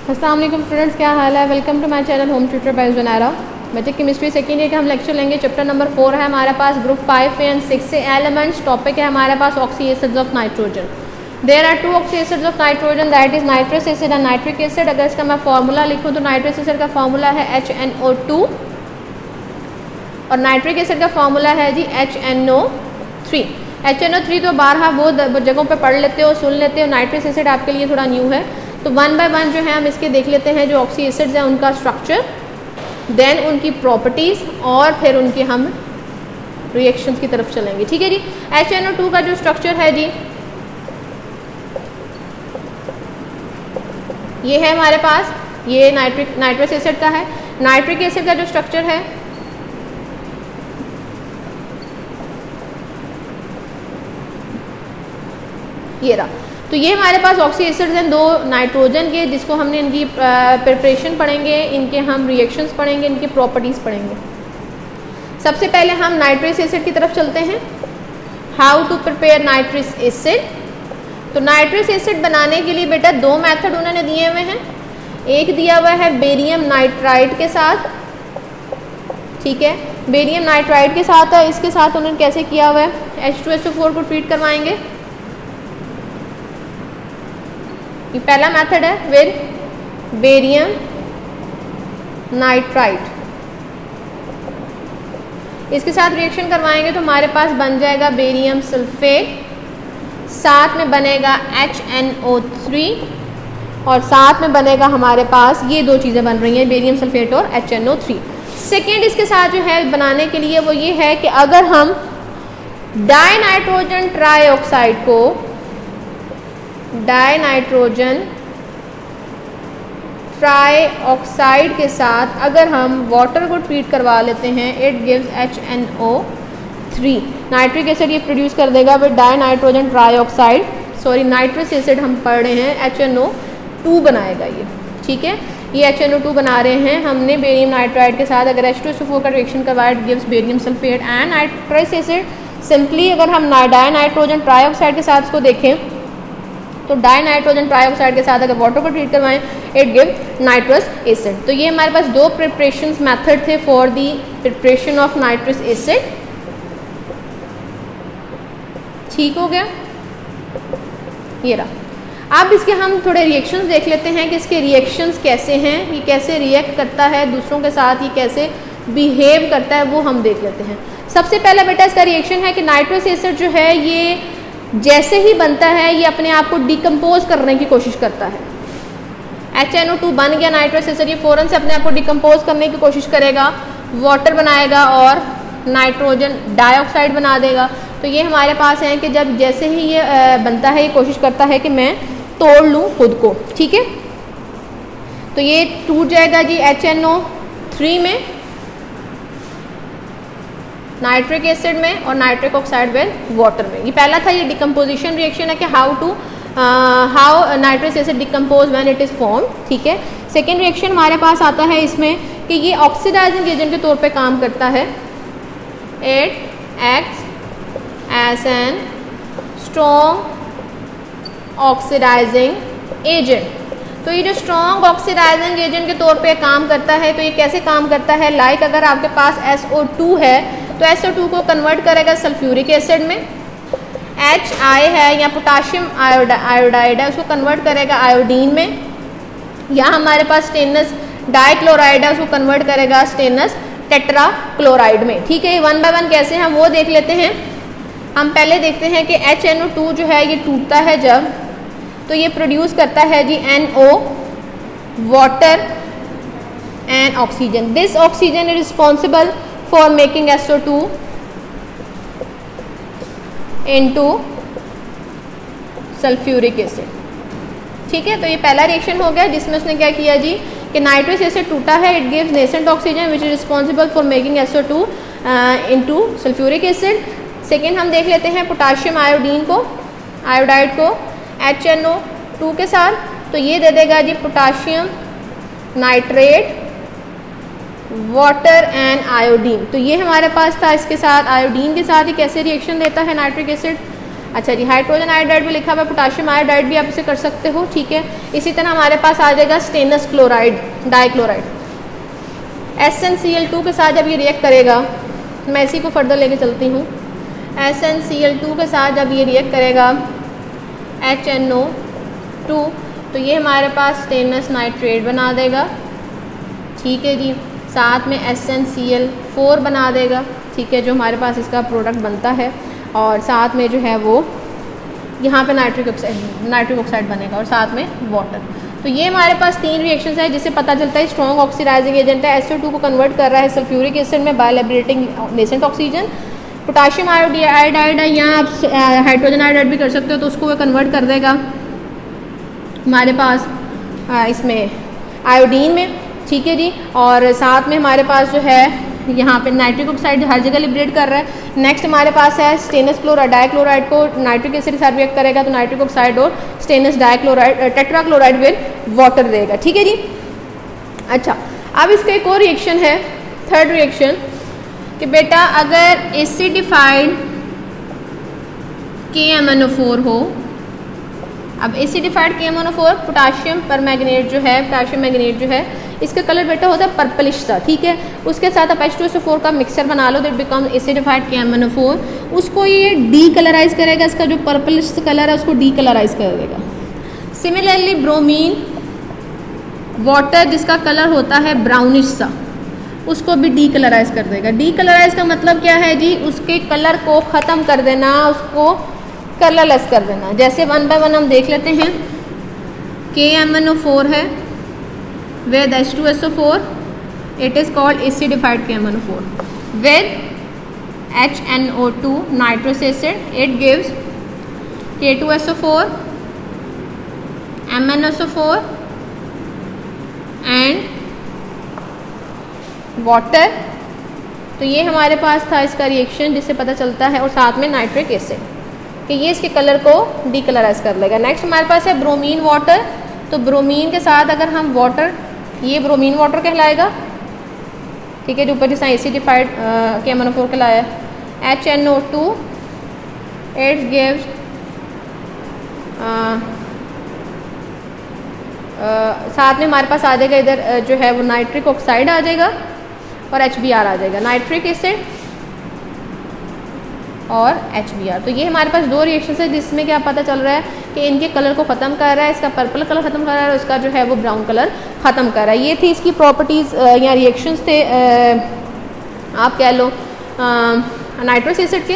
अस्सलाम वालेकुम स्टूडेंट्स, क्या हाल है। Welcome to my channel home tutor by Zunaira. बच्चे केमिस्ट्री सेकेंड ईयर का हम लेक्चर लेंगे। चैप्टर नंबर 4 है हमारे पास, ग्रुप 5 एंड 6 से एलिमेंट्स। टॉपिक है हमारे पास oxy acids of nitrogen. There are 2 oxy acids of nitrogen, that is nitrous acid and nitric acid. अगर इसका मैं फार्मूला लिखूँ तो नाइट्रस एसिड का फार्मूला है HNO2 और नाइट्रिक एसिड का फार्मूला है जी HNO3। HNO3 तो बारहा वो जगहों पे पढ़ लेते हो, सुन लेते हो। नाइट्रिक एसिड आपके लिए थोड़ा न्यू है, तो 1 बाय 1 जो है हम इसके देख लेते हैं। जो ऑक्सी एसिड्स हैं उनका स्ट्रक्चर, देन उनकी प्रॉपर्टीज़ और फिर उनके हम रिएक्शंस की तरफ चलेंगे। ठीक है जी। HNO2 का जो स्ट्रक्चर है जी, ये है हमारे पास, ये नाइट्रस एसिड का है। नाइट्रिक एसिड का जो स्ट्रक्चर है ये रहा। तो ये हमारे पास ऑक्सी एसिड्स हैं 2 नाइट्रोजन के, जिसको हमने इनकी प्रिपरेशन पढ़ेंगे, इनके हम रिएक्शंस पढ़ेंगे, इनकी प्रॉपर्टीज़ पढ़ेंगे। सबसे पहले हम नाइट्रस एसिड की तरफ चलते हैं। How to prepare nitrous acid. तो नाइट्रस एसिड बनाने के लिए बेटा 2 मेथड उन्होंने दिए हुए हैं। एक दिया हुआ है बेरियम नाइट्राइड के साथ, ठीक है, बेरियम नाइट्राइड के साथ है। इसके साथ उन्होंने कैसे किया हुआ है, H2SO4 को ट्रीट करवाएंगे। ये पहला मेथड है विद बेरियम नाइट्राइड। इसके साथ रिएक्शन करवाएंगे तो हमारे पास बन जाएगा बेरियम सल्फेट, साथ में बनेगा HNO3 और साथ में बनेगा हमारे पास ये 2 चीज़ें बन रही हैं, बेरियम सल्फेट और HNO3। सेकेंड इसके साथ जो है बनाने के लिए वो ये है कि अगर हम डाइनाइट्रोजन ट्राइऑक्साइड को डाइनाइट्रोजन ट्राइऑक्साइड के साथ अगर हम वाटर को ट्रीट करवा लेते हैं, it gives HNO3। Nitric acid ये प्रोड्यूस कर देगा with dinitrogen trioxide, sorry nitrous acid हम पढ़ रहे हैं, HNO2 बनाएगा ये। ठीक है, ये HNO2 बना रहे हैं हमने बेरियम नाइट्राइड के साथ। अगर H2SO4 का रिएक्शन करवाए, it gives barium sulphate and nitrous acid. Simply अगर हम डाइनाइट्रोजन ट्राइऑक्साइड के साथ इसको देखें तो डाइनाइट्रोजन ट्राइऑक्साइड के साथ अगर वाटर को ट्रीट करवाएं, इट गिव नाइट्रस एसिड। तो ये हमारे पास 2 प्रिपरेशंस मेथड थे for the preparation of nitrous acid. ठीक हो गया, ये रहा। अब इसके हम थोड़े रिएक्शंस देख लेते हैं कि इसके रिएक्शंस कैसे हैं, ये कैसे रिएक्ट करता है दूसरों के साथ, ये कैसे बिहेव करता है, वो हम देख लेते हैं। सबसे पहला बेटा इसका रिएक्शन है कि नाइट्रस एसिड जो है ये जैसे ही बनता है ये अपने आप को डिकम्पोज करने की कोशिश करता है। HNO2 बन गया नाइट्रस एसिड, ये फ़ौरन से अपने आप को डिकम्पोज करने की कोशिश करेगा, वाटर बनाएगा और नाइट्रोजन डाइऑक्साइड बना देगा। तो ये हमारे पास है कि जब जैसे ही ये बनता है, ये कोशिश करता है कि मैं तोड़ लूँ खुद को। ठीक है, तो ये टूट जाएगा जी HNO3 में, नाइट्रिक एसिड में और नाइट्रिक ऑक्साइड विद वाटर में। ये पहला था, ये डिकम्पोजिशन रिएक्शन है कि how nitrous acid decompose when it is form. ठीक है, सेकेंड रिएक्शन हमारे पास आता है इसमें कि ये ऑक्सीडाइजिंग एजेंट के तौर पे काम करता है। It acts as an strong oxidising agent. तो ये जो स्ट्रॉन्ग ऑक्सीडाइजिंग एजेंट के तौर पे काम करता है, तो ये कैसे काम करता है, लाइक अगर आपके पास SO2 है तो SO2 को कन्वर्ट करेगा सल्फ्यूरिक एसिड में। HI है या पोटाशियम आयोडाइड है, उसको कन्वर्ट करेगा आयोडीन में। या हमारे पास स्टेनस डाइक्लोराइड है, उसको कन्वर्ट करेगा स्टेनस टेट्रा क्लोराइड में। ठीक है, 1 बाय 1 कैसे हम वो देख लेते हैं। हम पहले देखते हैं कि HNO2 जो है ये टूटता है जब, तो ये प्रोड्यूस करता है जी NO, water and oxygen. This oxygen is responsible for making SO2 into sulphuric acid. ठीक है, तो ये पहला रिएक्शन हो गया जिसमें उसने क्या किया जी कि नाइट्रस एसिड टूटा है, it gives nascent oxygen which is responsible for making SO2 into sulphuric acid. Second हम देख लेते हैं पोटाशियम आयोडीन को, आयोडाइड को HNO2 के साथ, तो ये दे देगा जी potassium nitrate, water and iodine. तो ये हमारे पास था। इसके साथ आयोडीन के साथ ही कैसे रिएक्शन देता है नाइट्रिक एसिड, अच्छा जी, हाइड्रोजन आयोडाइड भी लिखा हुआ है, पोटाशियम आयोडाइड भी आप इसे कर सकते हो, ठीक है। इसी तरह हमारे पास आ जाएगा स्टेनस क्लोराइड डाइक्लोराइड, SnCl2 के साथ जब ये रिएक्ट करेगा, मैं इसी को फर्दर लेके चलती हूँ। SnCl2 के साथ जब ये रिएक्ट करेगा HNO2, तो ये हमारे पास स्टेनस नाइट्रेट बना देगा, ठीक है जी। साथ में SnCl4 बना देगा, ठीक है, जो हमारे पास इसका प्रोडक्ट बनता है। और साथ में जो है वो यहाँ पे नाइट्रिक ऑक्साइड बनेगा और साथ में वाटर। तो ये हमारे पास 3 रिएक्शंस है जिससे पता चलता है स्ट्रॉन्ग ऑक्सीडाइजिंग एजेंट है। SO2 को कन्वर्ट कर रहा है सल्फ्यूरिक एसिड में by liberating nascent oxygen. Potassium iodide है, यहाँ आप हाइड्रोजन आयोडाइड भी कर सकते हो, तो उसको वो कन्वर्ट कर देगा हमारे पास इसमें आयोडीन में, ठीक है जी। और साथ में हमारे पास जो है यहाँ पे नाइट्रिक ऑक्साइड हर जगह लिबरेट कर रहा है। नेक्स्ट हमारे पास है स्टेनस क्लोराइड डाइक्लोराइड को नाइट्रिक एसिड के साथ रिएक्ट करेगा तो नाइट्रिक ऑक्साइड और stannous dichloride tetrachloride with water देगा, ठीक है जी। अच्छा, अब इसका एक और रिएक्शन है, थर्ड रिएक्शन, कि बेटा अगर एसिडिफाइड KMnO4 हो। अब एसिडिफाइड KMnO4 पोटाशियम परमैंगनेट जो है, पोटाशियम मैंगनेट जो है, इसका कलर बेटा होता है पर्पलिश सा, ठीक है। उसके साथ आप H2SO4 का मिक्सर बना लो, दैट बिकम एसिडिफाइड KMnO4। उसको ये डी कलराइज करेगा, इसका जो पर्पलिश कलर है उसको डी कलराइज कर देगा। सिमिलरली ब्रोमीन वाटर जिसका कलर होता है ब्राउनिश सा, उसको भी डी कलराइज कर देगा। डी कलराइज का मतलब क्या है जी, उसके कलर को ख़त्म कर देना, उसको कलरलेस कर देना। जैसे 1 बाय 1 हम देख लेते हैं। KMnO4 है with H2SO4, it is called acidified KMnO4. With HNO2 nitrous acid, it gives K2SO4, MnSO4 and water. तो ये हमारे पास था इसका रिएक्शन जिससे पता चलता है, और साथ में नाइट्रिक एसिड कि ये इसके कलर को डीकलराइज कर लेगा। नेक्स्ट हमारे पास है ब्रोमीन वाटर। तो ब्रोमीन के साथ अगर हम वाटर, ये ब्रोमीन वाटर कहलाएगा, ठीक है, जो ऊपर जैसा एसिडिफाइड KMnO4 कहलाया है। HNO2 इट गिव्स साथ में हमारे पास आ जाएगा इधर जो है वो नाइट्रिक ऑक्साइड आ जाएगा और HBr आ जाएगा, नाइट्रिक एसिड और HBr। तो ये हमारे पास 2 रिएक्शंस है जिसमें क्या पता चल रहा है कि इनके कलर को ख़त्म कर रहा है, इसका पर्पल कलर ख़त्म कर रहा है और इसका जो है वो ब्राउन कलर ख़त्म कर रहा है। ये थी इसकी प्रॉपर्टीज़ या रिएक्शंस थे, आप कह लो नाइट्रस एसिड के,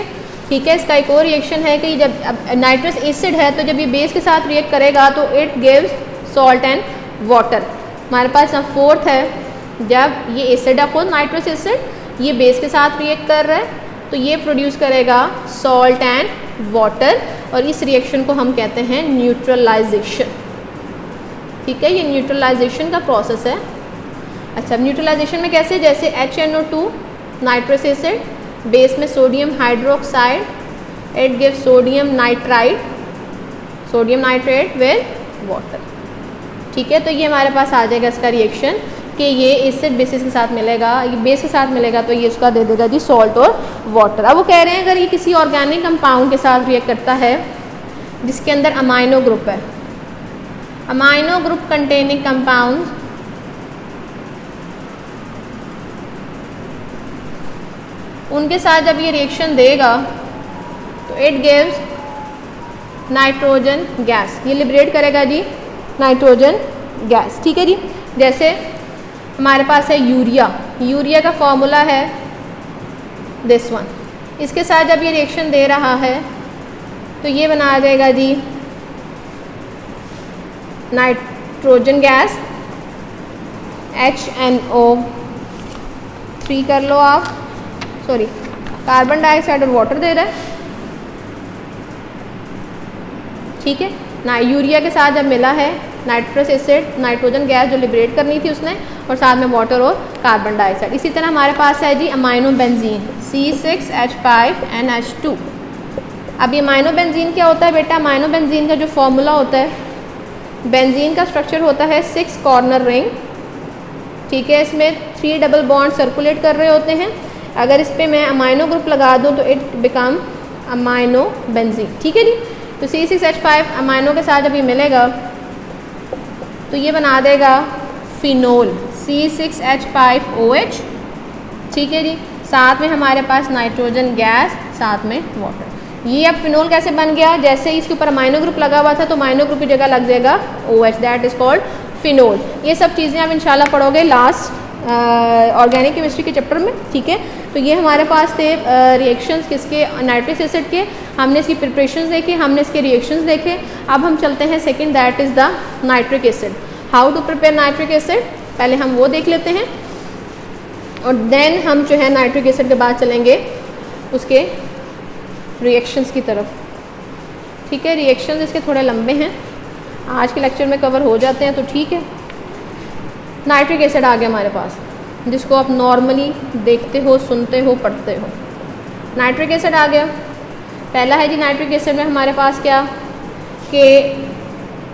ठीक है। इसका एक और रिएक्शन है कि जब नाइट्रस एसिड है तो जब ये बेस के साथ रिएक्ट करेगा तो it gives salt and water. हमारे पास अब 4th है, जब ये एसिड है खुद नाइट्रस एसिड, ये बेस के साथ रिएक्ट कर रहा है तो ये प्रोड्यूस करेगा सॉल्ट एंड वाटर, और इस रिएक्शन को हम कहते हैं न्यूट्रलाइजेशन, ठीक है। ये न्यूट्रलाइजेशन का प्रोसेस है। अच्छा, न्यूट्रलाइजेशन में कैसे, जैसे HNO2 नाइट्रस एसिड, बेस में sodium hydroxide, it gives sodium nitrate with water, ठीक है। तो ये हमारे पास आ जाएगा इसका रिएक्शन कि ये एसिड बेसिस के साथ मिलेगा, ये बेस के साथ मिलेगा तो ये उसका दे देगा जी सॉल्ट और वाटर। अब वो कह रहे हैं अगर ये किसी ऑर्गेनिक कंपाउंड के साथ रिएक्ट करता है जिसके अंदर अमाइनो ग्रुप है, अमाइनो ग्रुप कंटेनिंग कंपाउंड, उनके साथ जब ये रिएक्शन देगा तो इट गिव्स नाइट्रोजन गैस, ये लिबरेट करेगा जी नाइट्रोजन गैस, ठीक है जी। जैसे हमारे पास है यूरिया, यूरिया का फॉर्मूला है दिस वन, इसके साथ जब ये रिएक्शन दे रहा है तो ये बना देगा जी नाइट्रोजन गैस HNO3 कर लो आप, सॉरी कार्बन डाइऑक्साइड और वाटर दे रहा है, ठीक है ना। यूरिया के साथ जब मिला है नाइट्रस एसिड, नाइट्रोजन गैस जो लिबरेट करनी थी उसने, और साथ में वाटर और कार्बन डाइऑक्साइड। इसी तरह हमारे पास है जी अमाइनो बेंजीन C6H5NH2। अब ये अमाइनो बेंजीन क्या होता है बेटा, अमाइनो बेंजीन का जो फॉर्मूला होता है, बेंजीन का स्ट्रक्चर होता है 6 कॉर्नर रिंग, ठीक है। इसमें 3 डबल बॉन्ड सर्कुलेट कर रहे होते हैं। अगर इस पर मैं अमाइनो ग्रुप लगा दूँ तो इट बिकम अमाइनो बेंजीन, ठीक है जी। तो C6H5 अमाइनो के साथ जब ये मिलेगा तो ये बना देगा फिनोल C6H5OH, ठीक है जी। साथ में हमारे पास नाइट्रोजन गैस, साथ में वाटर। ये अब फिनोल कैसे बन गया, जैसे इसके ऊपर अमाइनो ग्रुप लगा हुआ था तो अमाइनो ग्रुप की जगह लग जाएगा OH, that is called phenol. ये सब चीज़ें आप इंशाल्लाह पढ़ोगे लास्ट ऑर्गेनिक केमिस्ट्री के चैप्टर में, ठीक है। तो ये हमारे पास थे रिएक्शंस किसके, नाइट्रिक एसिड के। हमने इसकी प्रिपरेशंस देखे, हमने इसके रिएक्शंस देखे। अब हम चलते हैं second, that is the nitric acid. How to prepare nitric acid, पहले हम वो देख लेते हैं और देन हम जो है नाइट्रिक एसिड के बाद चलेंगे उसके रिएक्शंस की तरफ, ठीक है। रिएक्शंस इसके थोड़े लंबे हैं, आज के लेक्चर में कवर हो जाते हैं तो ठीक है। नाइट्रिक एसिड आ गया हमारे पास, जिसको आप नॉर्मली देखते हो, सुनते हो, पढ़ते हो। नाइट्रिक एसिड आ गया। पहला है जी नाइट्रिक एसिड में हमारे पास क्या कि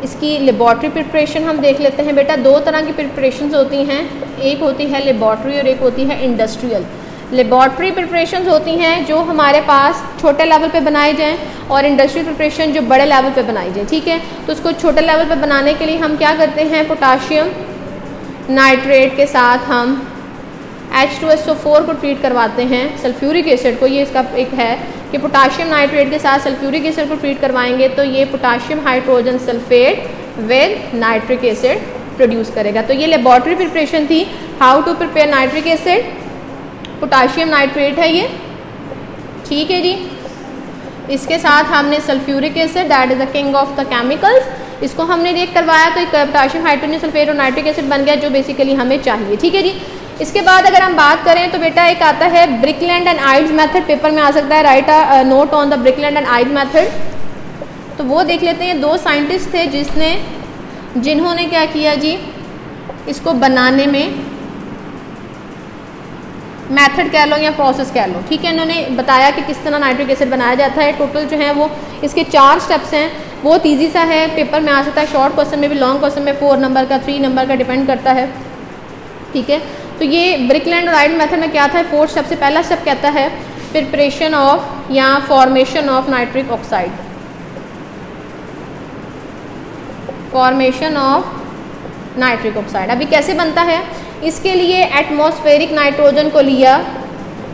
इसकी लेबॉर्ट्री प्रिपरेशन हम देख लेते हैं। बेटा दो तरह की प्रिपरेशंस होती हैं, एक होती है लेबॉर्ट्री और एक होती है इंडस्ट्रियल। लेबॉर्ट्री प्रिपरेशंस होती हैं जो हमारे पास छोटे लेवल पे बनाए जाएं और इंडस्ट्रियल प्रिपरेशन जो बड़े लेवल पे बनाई जाए, ठीक है। तो उसको छोटे लेवल पे बनाने के लिए हम क्या करते हैं, पोटाशियम नाइट्रेट के साथ हम H2SO4 को ट्रीट करवाते हैं, सल्फ्यूरिक एसिड को। ये इसका एक है कि पोटाशियम नाइट्रेट के साथ सल्फ्यूरिक एसिड को ट्रीट करवाएंगे तो ये potassium hydrogen sulphate with nitric acid produce करेगा। तो ये लेबॉर्ट्री प्रिपरेशन थी, how to prepare nitric acid. Potassium nitrate है ये, ठीक है जी। इसके साथ हमने sulphuric acid, that is the king of the chemicals, इसको हमने रिएक्ट करवाया तो एक पोटाशियम हाइड्रोजन सल्फेट और नाइट्रिक एसिड बन गया जो बेसिकली हमें चाहिए, ठीक है जी। इसके बाद अगर हम बात करें तो बेटा एक आता है Birkeland and Eyde's method, paper में आ सकता है, write a note on the Birkeland and Eyde's method. तो वो देख लेते हैं। दो साइंटिस्ट थे जिन्होंने क्या किया जी, इसको बनाने में मेथड कह लो या प्रोसेस कह लो, ठीक है। इन्होंने बताया कि किस तरह नाइट्रिक एसिड बनाया जाता है। टोटल जो है वो इसके 4 स्टेप्स हैं। बहुत ईजी सा है, पेपर में आ सकता है, शॉर्ट क्वेश्चन में भी, लॉन्ग क्वेश्चन में 4 नंबर का, 3 नंबर का डिपेंड करता है, ठीक है। तो ये ब्रिकलैंड और आइड मेथड में क्या था, 4 स्टेप से पहला स्टेप कहता है प्रिपरेशन ऑफ या formation of nitric oxide, formation of nitric oxide. अभी कैसे बनता है, इसके लिए एटमॉस्फेरिक नाइट्रोजन को लिया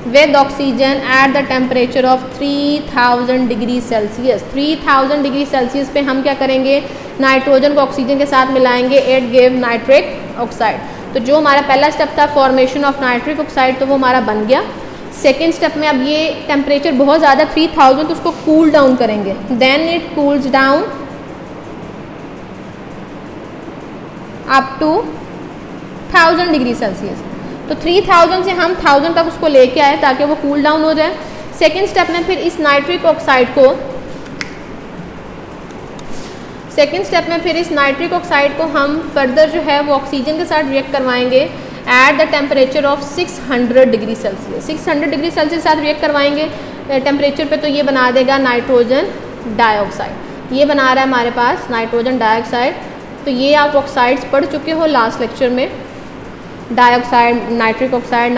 with oxygen eight the temperature of 3000 degree Celsius. 3000 degree Celsius पे हम क्या करेंगे, नाइट्रोजन को ऑक्सीजन के साथ मिलाएंगे, इट गिव नाइट्रिक ऑक्साइड। तो जो हमारा पहला स्टेप था फॉर्मेशन ऑफ नाइट्रिक ऑक्साइड, तो वो हमारा बन गया। सेकेंड स्टेप में अब ये टेम्परेचर बहुत ज़्यादा 3000, तो उसको कूल डाउन करेंगे, then it cools down up to 1000 degree Celsius. तो 3000 से हम 1000 तक उसको लेके आए ताकि वो कूल डाउन हो जाए। सेकेंड स्टेप में फिर इस नाइट्रिक ऑक्साइड को हम फर्दर जो है वो ऑक्सीजन के साथ रिएक्ट करवाएंगे eight the temperature of 600 degree Celsius. 600 degree Celsius साथ रिएक्ट करवाएंगे टेम्परेचर पे, तो ये बना देगा नाइट्रोजन डाइऑक्साइड। ये बना रहा है हमारे पास नाइट्रोजन डाइऑक्साइड। तो ये आप ऑक्साइड्स पढ़ चुके हो लास्ट लेक्चर में, dioxide, nitric oxide,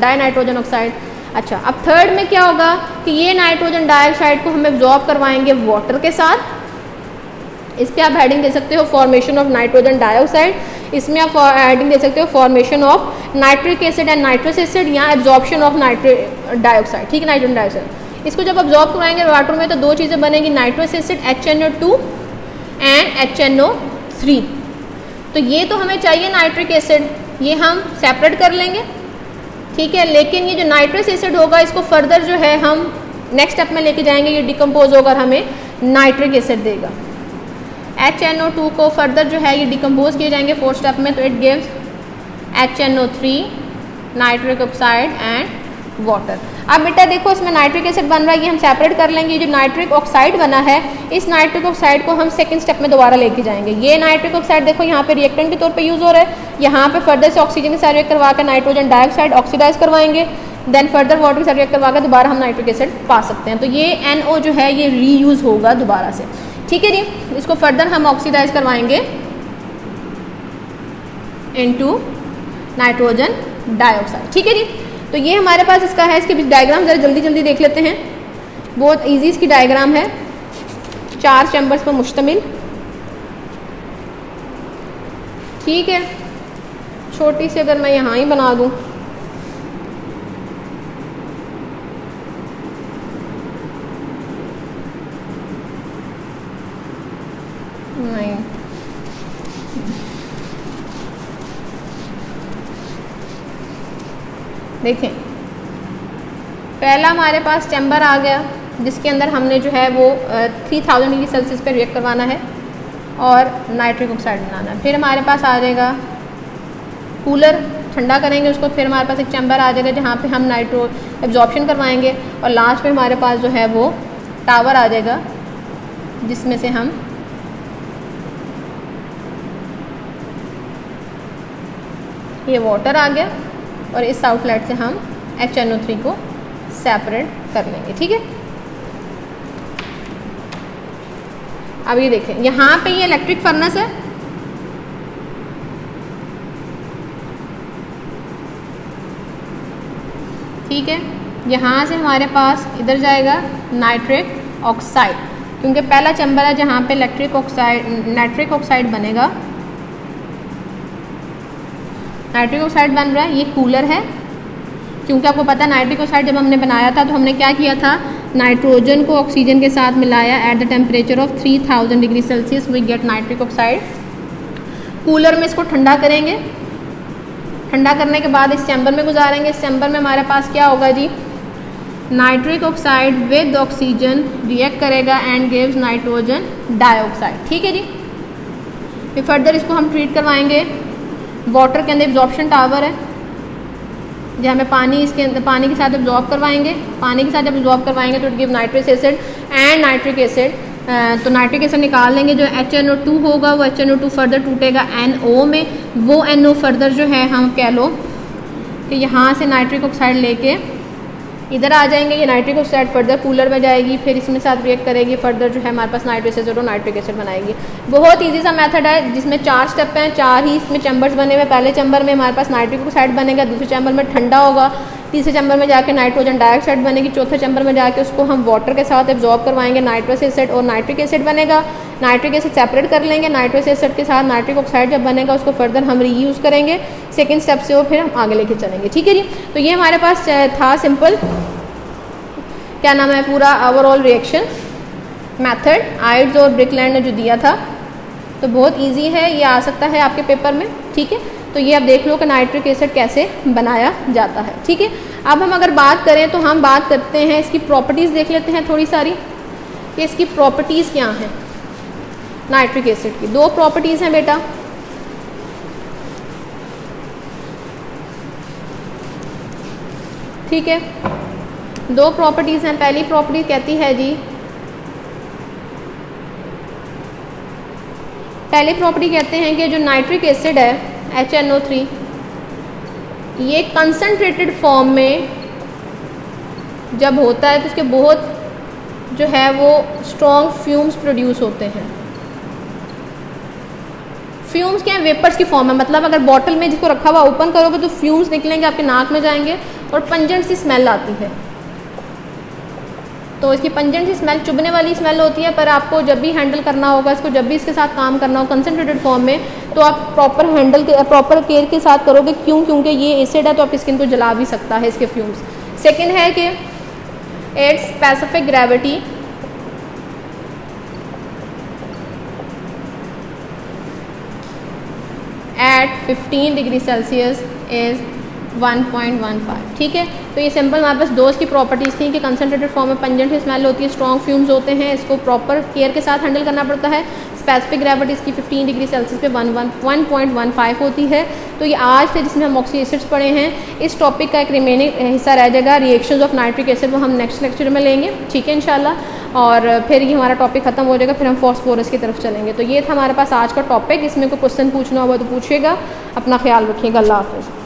dinitrogen oxide. अच्छा, अब थर्ड में क्या होगा कि ये नाइट्रोजन डाइऑक्साइड को हम एब्जॉर्ब करवाएंगे वाटर के साथ। इस पर आप हेडिंग दे सकते हो फॉर्मेशन ऑफ नाइट्रोजन डाइऑक्साइड, इसमें आप हेडिंग दे सकते हो formation of nitric acid and nitrous acid या एब्जॉर्प्शन ऑफ नाइट्रिक डाइऑक्साइड, ठीक है, नाइट्रोजन डाइऑक्साइड। इसको जब ऑब्जॉर्ब करवाएंगे वाटर में तो दो चीज़ें बनेंगी, nitrous acid HNO2 and HNO3। तो ये तो हमें चाहिए नाइट्रिक एसिड, ये हम सेपरेट कर लेंगे, ठीक है। लेकिन ये जो नाइट्रस एसिड होगा इसको फर्दर जो है हम नेक्स्ट स्टेप में लेके जाएंगे, ये डिकम्पोज होकर हमें नाइट्रिक एसिड देगा। HNO2 को फर्दर जो है ये डिकम्पोज किए जाएंगे 4th स्टेप में, तो it gives HNO3, nitric oxide and water. अब बेटा देखो इसमें नाइट्रिक एसिड बन रहा है, ये हम सेपरेट कर लेंगे। जो नाइट्रिक ऑक्साइड बना है, इस नाइट्रिक ऑक्साइड को हम सेकंड स्टेप में दोबारा लेके जाएंगे। ये नाइट्रिक ऑक्साइड देखो यहाँ पे रिएक्टेंट के तौर पे यूज़ हो रहा है, यहाँ पे फर्दर से ऑक्सीजन के साथ रिएक्ट करवा कर नाइट्रोजन डाइऑक्साइड ऑक्सीडाइज करवाएंगे, देन फर्दर वाटर के साथ रिएक्ट करवा कर दोबारा हम नाइट्रिक एसिड पा सकते हैं। तो ये NO जो है ये रीयूज़ होगा दोबारा से, ठीक है जी। इसको फर्दर हम ऑक्सीडाइज करवाएंगे इनटू नाइट्रोजन डाइऑक्साइड, ठीक है जी। तो ये हमारे पास इसका है, इसके डायग्राम ज़रा जल्दी जल्दी देख लेते हैं। बहुत ईजी इसकी डायग्राम है, 4 चैम्बर्स पर मुश्तमिल। ठीक है, छोटी सी अगर मैं यहाँ ही बना दूँ, नहीं देखें, पहला हमारे पास चैम्बर आ गया जिसके अंदर हमने जो है वो 3000 डिग्री सेल्सियस पे रिएक्ट करवाना है और नाइट्रिक ऑक्साइड बनाना है। फिर हमारे पास आ जाएगा कूलर, ठंडा करेंगे उसको। फिर हमारे पास एक चैम्बर आ जाएगा जहाँ पे हम नाइट्रो एब्जॉर्प्शन करवाएंगे और लास्ट में हमारे पास जो है वो टावर आ जाएगा जिसमें से हम ये वाटर आ गया और इस आउटलेट से हम HNO3 को सेपरेट कर लेंगे। ठीक है, अब ये देखें, यहाँ पे ये इलेक्ट्रिक फर्नेस है, ठीक है। यहाँ से हमारे पास इधर जाएगा नाइट्रिक ऑक्साइड, क्योंकि पहला चैम्बर है जहाँ पे नाइट्रिक ऑक्साइड बनेगा। नाइट्रिक ऑक्साइड बन रहा है, ये कूलर है, क्योंकि आपको पता है नाइट्रिक ऑक्साइड जब हमने बनाया था तो हमने क्या किया था, नाइट्रोजन को ऑक्सीजन के साथ मिलाया at the temperature of 3000 degree Celsius we get nitric oxide. Cooler में इसको ठंडा करेंगे, ठंडा करने के बाद इस चैम्बर में गुजारेंगे। इस चैम्बर में हमारे पास क्या होगा जी, nitric oxide with oxygen react करेगा एंड गिव्स नाइट्रोजन डाइऑक्साइड। ठीक है जी, फिर फर्दर इसको हम ट्रीट करवाएंगे। वाटर के अंदर एब्जॉर्प्शन टावर है जहाँ में पानी इसके अंदर पानी के साथ एब्जॉर्ब करवाएंगे। पानी के साथ जब एब्जॉर्ब करवाएंगे तो it give nitric acid and nitric acid. तो नाइट्रिक एसिड निकाल लेंगे, जो HNO2 होगा वो HNO2 फर्दर टूटेगा NO में, वो NO फर्दर जो है हम कह लो कि यहाँ से नाइट्रिक ऑक्साइड लेके इधर आ जाएंगे। ये नाइट्रिक ऑक्साइड फर्दर कूलर में जाएगी, फिर इसमें साथ रिएक्ट करेगी, फर्दर जो है हमारे पास नाइट्रिक एसिड और नाइट्रिक एसिड बनाएगी। बहुत इजी सा मेथड है जिसमें 4 स्टेप हैं, 4 ही इसमें चैम्बर्स बने हुए। पहले चैम्बर में हमारे पास नाइट्रिक ऑक्साइड बनेगा, दूसरे चैम्बर में ठंडा होगा, तीसरे चैम्बर में जाके नाइट्रोजन डाइऑक्साइड बनेगी, चौथे चैम्बर में जाके उसको हम वाटर के साथ एब्जॉर्ब करवाएंगे, नाइट्रस एसिड और नाइट्रिक एसिड बनेगा। नाइट्रिक एसिड सेपरेट कर लेंगे, नाइट्रस एसिड के साथ नाइट्रिक ऑक्साइड जब बनेगा उसको फर्दर हम रीयूज़ करेंगे। सेकेंड स्टेप से वो फिर हम आगे लेके चलेंगे। ठीक है जी, तो ये हमारे पास था सिंपल, क्या नाम है, पूरा ओवरऑल रिएक्शन मेथड आइड्स और ब्रिकलैंड ने जो दिया था। तो बहुत इजी है, ये आ सकता है आपके पेपर में। ठीक है, तो ये आप देख लो कि नाइट्रिक एसिड कैसे बनाया जाता है। ठीक है, अब हम अगर बात करें तो हम बात करते हैं इसकी प्रॉपर्टीज़ देख लेते हैं थोड़ी सारी कि इसकी प्रॉपर्टीज़ क्या हैं। नाइट्रिक एसिड की 2 प्रॉपर्टीज़ हैं बेटा। ठीक है, 2 प्रॉपर्टीज़ हैं। पहली प्रॉपर्टी कहती है जी, पहली प्रॉपर्टी कहते हैं कि जो नाइट्रिक एसिड है HNO3 ये कंसनट्रेटेड फॉर्म में जब होता है तो उसके बहुत जो है वो स्ट्रॉन्ग फ्यूम्स प्रोड्यूस होते हैं। फ्यूम्स क्या है, वेपर्स की फॉर्म है। मतलब अगर बॉटल में जिसको रखा हुआ ओपन करोगे तो फ्यूम्स निकलेंगे, आपके नाक में जाएंगे और पंजेंट सी स्मेल आती है। तो इसकी पंजेंट सी स्मेल, चुभने वाली स्मेल होती है। पर आपको जब भी हैंडल करना होगा इसको, जब भी इसके साथ काम करना हो कंसनट्रेटेड फॉर्म में, तो आप प्रॉपर केयर के साथ करोगे। क्यों? क्योंकि ये एसिड है तो आपकी स्किन को जला भी सकता है इसके फ्यूम्स। सेकेंड है कि it's specific gravity eight 15 degree Celsius is 1.15। ठीक है, तो ये सिंपल हमारे पास 2 इसकी प्रॉपर्टीज़ थी कि कंसनट्रेटेड फॉर्म में पंजेंट स्मेल होती है, स्ट्रॉन्ग फ्यूम्स होते हैं, इसको प्रॉपर केयर के साथ हैंडल करना पड़ता है। स्पेसिफिक ग्रेविटी इसकी 15 डिग्री सेल्सियस पे 1.15 होती है। तो ये आज से जिसमें हम ऑक्सी एसिड्स पढ़े हैं, इस टॉपिक का एक रिमेनिंग हिस्सा रह जाएगा रिएक्शंस ऑफ नाइट्रिक एसिड, वो हम नेक्स्ट लेक्चर में लेंगे। ठीक है इंशाल्लाह, और फिर ये हमारा टॉपिक खत्म हो जाएगा, फिर हम फॉस्फोरस की तरफ चलेंगे। तो ये था हमारे पास आज का टॉपिक। इसमें कोई क्वेश्चन पूछना होगा तो पूछिएगा। अपना ख्याल रखिएगा। अल्लाह हाफ़िज़।